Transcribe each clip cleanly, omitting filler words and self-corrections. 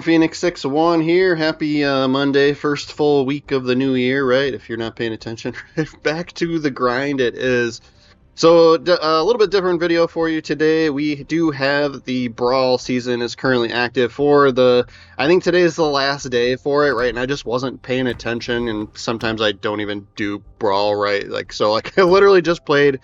Phoenix61 here. Happy Monday, first full week of the new year, right? If you're not paying attention, back to the grind it is. So a little bit different video for you today. We do have the Brawl season is currently active for I think today is the last day for it, right? And I just wasn't paying attention, and sometimes I don't even do Brawl, right? I literally just played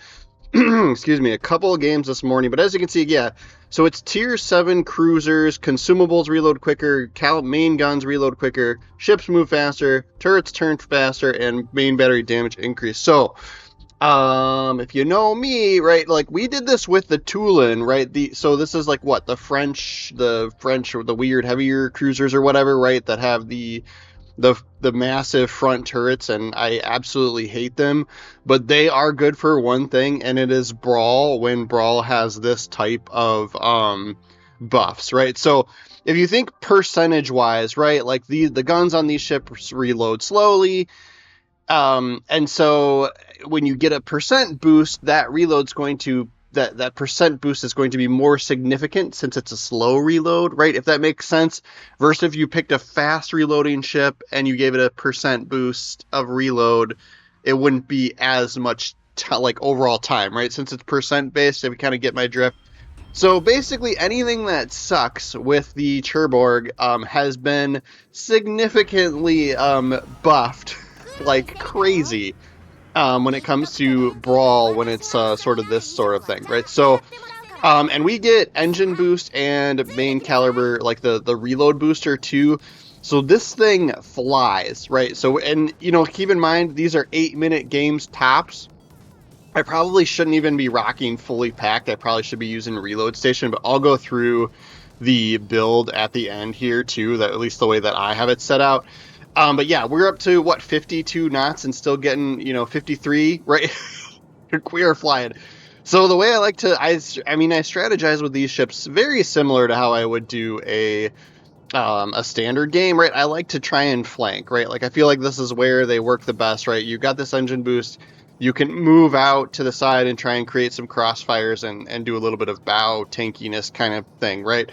excuse me, a couple of games this morning, but as you can see, yeah, so it's tier 7 cruisers, consumables reload quicker, main guns reload quicker, ships move faster, turrets turn faster, and main battery damage increase. So, if you know me, right, like, we did this with the Toulon, right, so this is like, what, the French, or the weird heavier cruisers or whatever, right, that have the massive front turrets, and I absolutely hate them, but they are good for one thing, and it is Brawl, when Brawl has this type of buffs, right? So if you think percentage wise, right, like the guns on these ships reload slowly, and so when you get a percent boost, that reload's going to that percent boost is going to be more significant since it's a slow reload, right? If that makes sense. Versus if you picked a fast reloading ship and you gave it a percent boost of reload, it wouldn't be as much overall time, right? Since it's percent based, if you kind of get my drift. So basically anything that sucks with the Cherbourg has been significantly buffed like crazy. When it comes to Brawl, when it's sort of this sort of thing, right? So, and we get engine boost and main caliber, like the reload booster too. So this thing flies, right? So, and keep in mind, these are 8-minute games tops. I probably shouldn't even be rocking fully packed. I probably should be using reload station, but I'll go through the build at the end here too, that at least the way that I have it set out. But yeah, we're up to, 52 knots and still getting, 53, right? We are flying. So the way I like to, I strategize with these ships very similar to how I would do a standard game, right? I like to try and flank, right? Like, I feel like this is where they work the best, right? You got this engine boost. You can move out to the side and try and create some crossfires and do a little bit of bow tankiness kind of thing, right?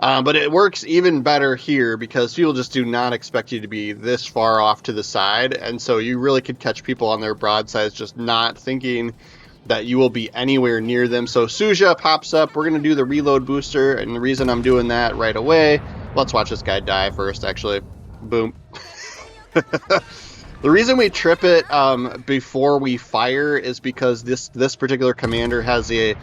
But it works even better here because people just do not expect you to be this far off to the side. And so you really could catch people on their broadsides just not thinking that you will be anywhere near them. So Suja pops up. We're going to do the reload booster. And the reason I'm doing that right away, let's watch this guy die first, actually. Boom. The reason we trip it before we fire is because this particular commander has a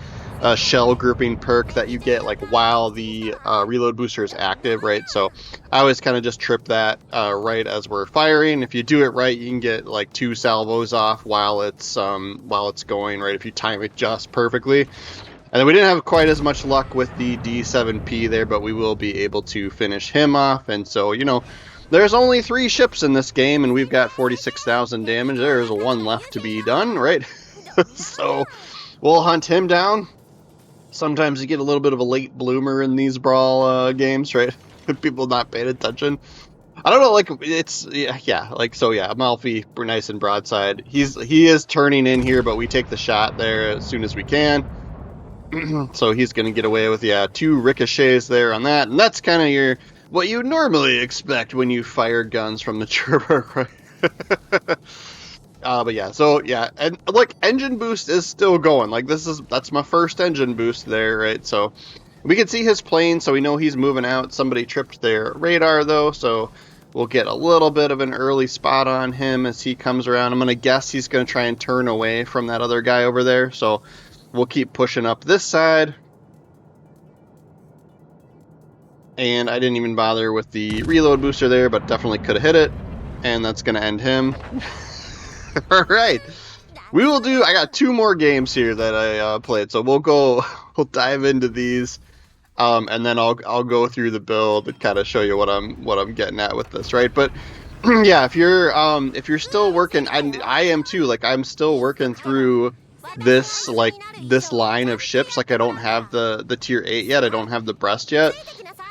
shell grouping perk that you get while the reload booster is active, right? So I always kind of just trip that right as we're firing. If you do it right, you can get 2 salvos off while it's going, right? If you time it just perfectly. And then we didn't have quite as much luck with the D7P there, but we will be able to finish him off. And so, there's only 3 ships in this game, and we've got 46,000 damage. There's 1 left to be done, right? So we'll hunt him down. Sometimes you get a little bit of a late bloomer in these Brawl games, right? People not paying attention. I don't know, Amalfi, we're nice and broadside. He is turning in here, but we take the shot there as soon as we can. So he's going to get away with, 2 ricochets there on that. And that's kind of what you normally expect when you fire guns from the Cherbourg, right? But yeah, so yeah, and look, engine boost is still going. That's my first engine boost there, right? So we can see his plane, so we know he's moving out. Somebody tripped their radar though, so we'll get a little bit of an early spot on him as he comes around. I'm gonna guess he's gonna try and turn away from that other guy over there, so we'll keep pushing up this side. And I didn't even bother with the reload booster there, but definitely could have hit it. And that's going to end him. All right. I got 2 more games here that I played. So we'll dive into these. And then I'll go through the build and kind of show you what I'm getting at with this, right? But yeah, if you're still working, I am too, I'm still working through this line of ships. I don't have the tier 8 yet. I don't have the Brest yet.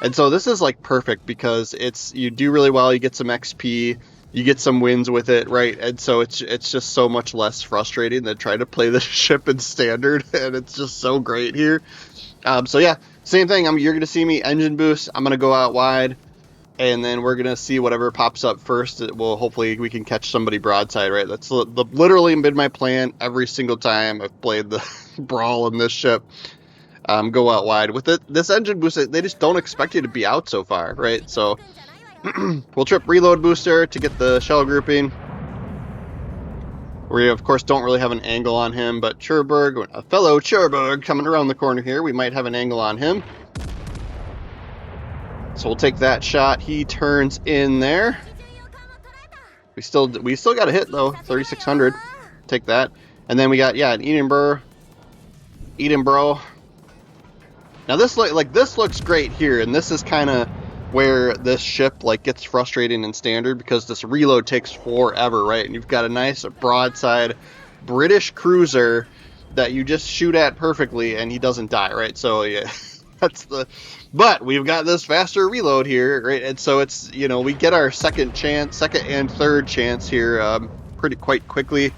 And so this is perfect because you do really well, you get some XP, you get some wins with it, right? And so it's just so much less frustrating than trying to play this ship in standard, and it's just so great here. So yeah, same thing. You're gonna see me engine boost. I'm gonna go out wide. and then we're gonna see whatever pops up first. Hopefully we can catch somebody broadside, right? That's literally been my plan every single time I've played the Brawl in this ship. Go out wide with it. This engine boost, they just don't expect you to be out so far, right? So we'll trip reload booster to get the shell grouping. We of course don't really have an angle on him, but Cherberg, a fellow Cherberg coming around the corner here, we might have an angle on him. So we'll take that shot. He turns in there. We still got a hit though, 3,600. Take that. And then we got an Edinburgh. Now this looks great here, and this is kind of where this ship gets frustrating in standard because this reload takes forever, right? And you've got a nice broadside British cruiser that you just shoot at perfectly, and he doesn't die, right? So yeah. But we've got this faster reload here, right? And so it's, we get our second and third chance here quite quickly.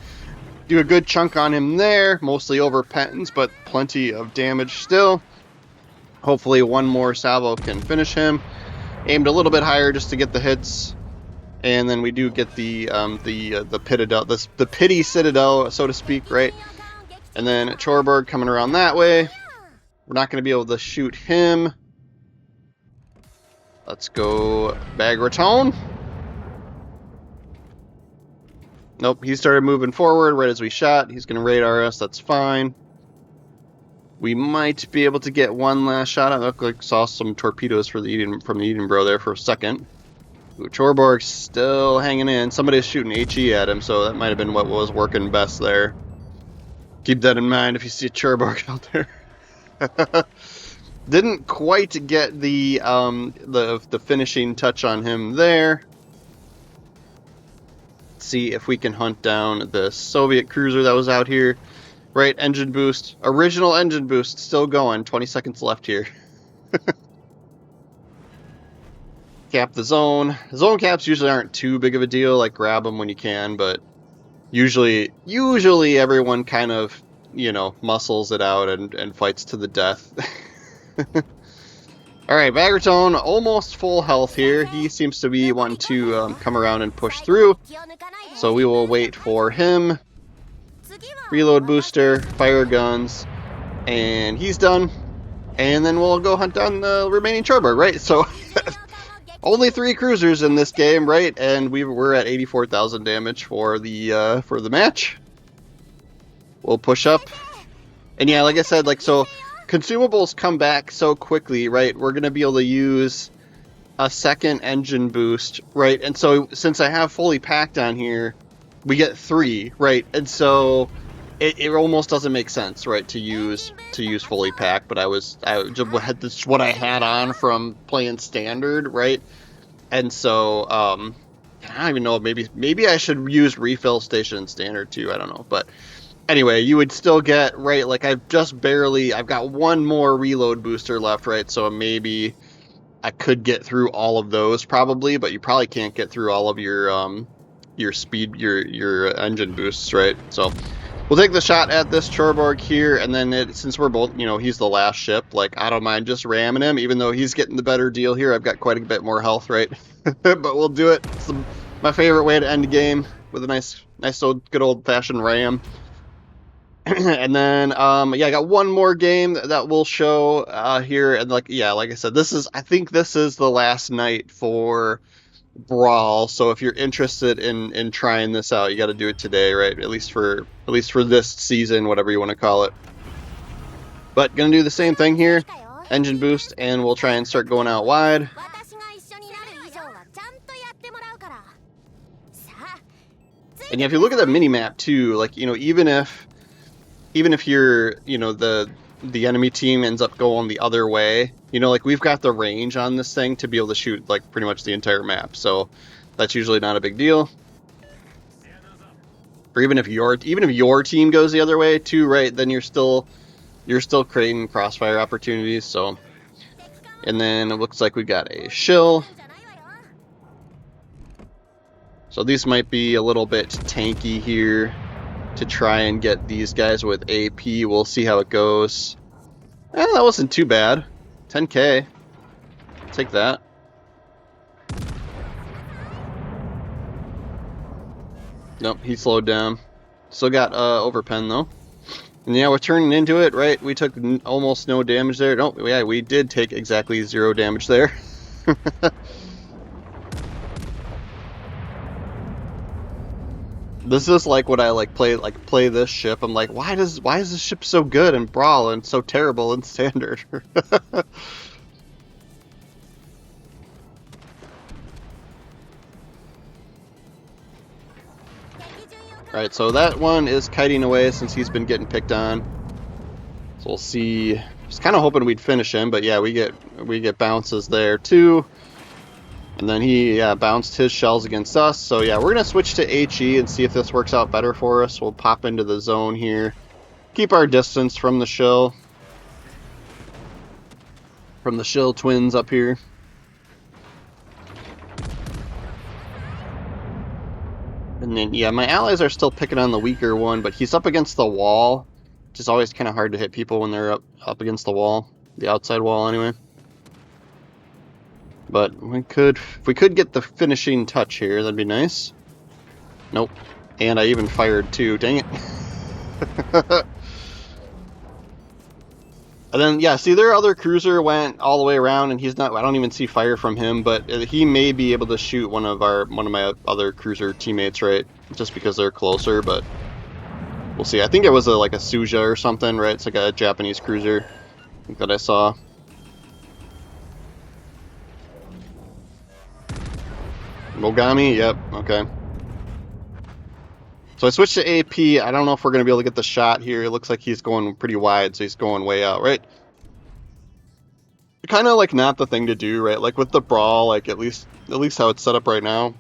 Do a good chunk on him there, mostly over Pentons, but plenty of damage still. Hopefully one more salvo can finish him. Aimed a little bit higher just to get the hits. And then we do get the pity citadel, so to speak, right? And then Chorberg coming around that way. We're not going to be able to shoot him. Let's go Bagratone. Nope, he started moving forward right as we shot. He's going to radar us. That's fine. We might be able to get one last shot. I look like saw some torpedoes from the Edinburgh there for a second. Ooh, Chorborg's still hanging in. Somebody's shooting HE at him, so that might have been what was working best there. Keep that in mind if you see a Chorborg out there. Didn't quite get the finishing touch on him there. Let's see if we can hunt down the Soviet cruiser that was out here. Right, engine boost. Original engine boost still going. 20 seconds left here. Cap the zone. Zone caps usually aren't too big of a deal. Grab them when you can, but usually everyone kind of muscles it out and fights to the death. Alright, Bagratone, almost full health here. He seems to be wanting to come around and push through. So we will wait for him. Reload booster, fire guns, and he's done. And then we'll go hunt down the remaining Chorberg, right? So, only 3 cruisers in this game, right? And we're at 84,000 damage for the match. We'll push up. And yeah, like I said, so consumables come back so quickly, right? We're going to be able to use a second engine boost, right? And so since I have fully packed on here, we get 3, right? And so it almost doesn't make sense, right, to use fully packed, but I just had this what I had on from playing standard, right? And so I don't even know, maybe I should use refill station in standard too, I don't know, but anyway, you would still get, right, I've got one more reload booster left, right, so maybe I could get through all of those probably, but you probably can't get through all of your engine boosts, right? So we'll take the shot at this Chorborg here, and then since we're both, he's the last ship, I don't mind just ramming him, even though he's getting the better deal here. I've got quite a bit more health, right? But we'll do it. It's my favorite way to end a game, with a nice old, good old-fashioned ram. And then, I got one more game that we'll show here, and like I said, I think this is the last night for Brawl, so if you're interested in trying this out, you got to do it today, right? At least for this season, whatever you want to call it. But gonna do the same thing here, engine boost, and we'll try and start going out wide. And if you look at the mini map too, even if you're the enemy team ends up going the other way, we've got the range on this thing to be able to shoot pretty much the entire map, so that's usually not a big deal. Or even if your team goes the other way too, right, then you're still creating crossfire opportunities. So, and then it looks like we got a shill. So these might be a little bit tanky here to try and get these guys with AP. We'll see how it goes. That wasn't too bad. 10k. Take that. Nope, he slowed down. Still got overpen though. And yeah, we're turning into it, right? We took almost no damage there. No, yeah, we did take exactly 0 damage there. This is like what I play this ship. I'm like, why is this ship so good in Brawl and so terrible in Standard? Alright, so that one is kiting away since he's been getting picked on. So we'll see. I was kind of hoping we'd finish him, but yeah, we get bounces there too. And then he bounced his shells against us. So yeah, we're gonna switch to HE and see if this works out better for us. We'll pop into the zone here. Keep our distance from the shill. From the shill twins up here. And then, yeah, my allies are still picking on the weaker one, but he's up against the wall, which is always kind of hard to hit people when they're up against the wall, the outside wall anyway. But if we could get the finishing touch here, that'd be nice. Nope. And I even fired too, dang it. And then, yeah, see, their other cruiser went all the way around, and he's not. I don't even see fire from him, but he may be able to shoot one of my other cruiser teammates, right? Just because they're closer, but we'll see. I think it was like a Suja or something, right? It's like a Japanese cruiser, I think, that I saw. Mogami, yep, okay. So I switched to AP. I don't know if we're going to be able to get the shot here. It looks like he's going pretty wide, so he's going way out, right? Kind of like not the thing to do, right? Like with the Brawl, like at least how it's set up right now,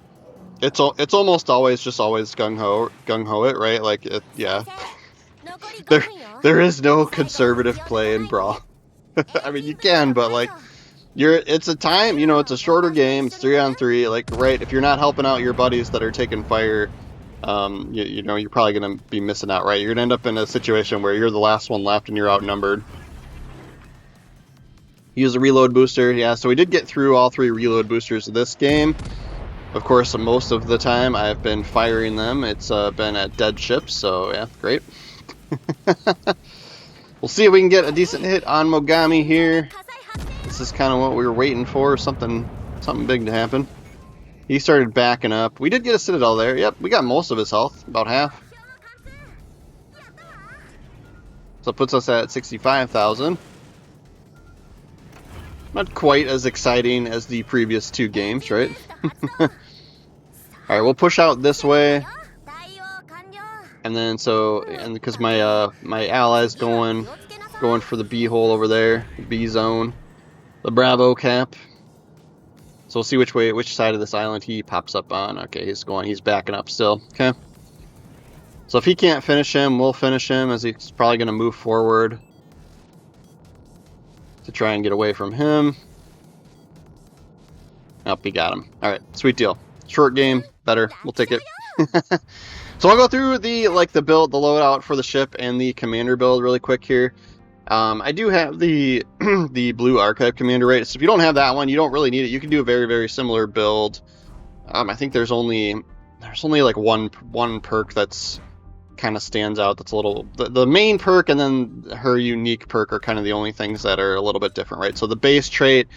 it's almost always just always gung ho it, right? Like yeah. there is no conservative play in Brawl. I mean, you can, but like it's a time, it's a shorter game. It's 3-on-3. Like, right? If you're not helping out your buddies that are taking fire, you're probably going to be missing out, right? You're going to end up in a situation where you're the last one left and you're outnumbered. Use a reload booster, yeah, so we did get through all 3 reload boosters of this game. Of course, most of the time I've been firing them. It's been at dead ships, so yeah, great. We'll see if we can get a decent hit on Mogami here. This is kind of what we were waiting for, something big to happen. He started backing up. We did get a Citadel there. Yep, we got most of his health, about half. So it puts us at 65,000. Not quite as exciting as the previous 2 games, right? Alright, we'll push out this way. And then because my allies going for the B hole over there, the B zone, the Bravo cap. So we'll see which side of this island he pops up on. Okay, he's backing up still. Okay. So if he can't finish him, we'll finish him, as he's probably going to move forward to try and get away from him. Nope, he got him. Alright, sweet deal. Short game, better. We'll take it. So I'll go through the build, the loadout for the ship and the commander build really quick here. I do have the the blue archive commander, right? So if you don't have that one, you don't really need it. You can do a very, very similar build. I think there's only like one perk that's kind of stands out. That's a little the main perk and then her unique perk are kind of the only things that are a little bit different, right? So the base trait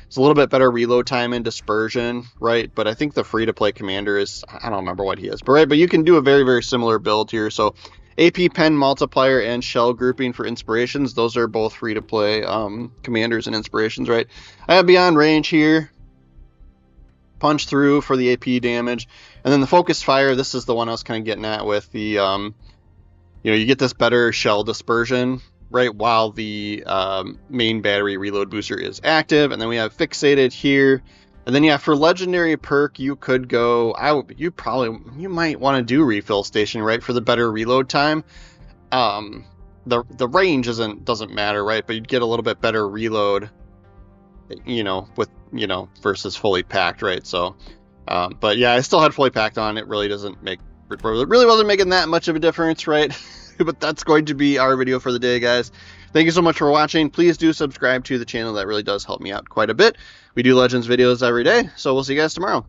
is a little bit better reload time and dispersion, right? But I think the free to play commander is, I don't remember what he is, but right. But you can do a very, very similar build here. So AP pen multiplier and shell grouping for inspirations. Those are both free to play commanders and inspirations, right? I have beyond range here. Punch through for the AP damage. And then the focused fire, this is the one I was kind of getting at with the, you get this better shell dispersion, right, while the main battery reload booster is active. And then we have fixated here. And then, yeah, for legendary perk, you could go, you might want to do refill station, right, for the better reload time. The range doesn't matter, right, but you'd get a little bit better reload, versus fully packed, right? So, but yeah, I still had fully packed on. It really wasn't making that much of a difference, right? But that's going to be our video for the day, guys. Thank you so much for watching. Please do subscribe to the channel. That really does help me out quite a bit. We do Legends videos every day, so we'll see you guys tomorrow.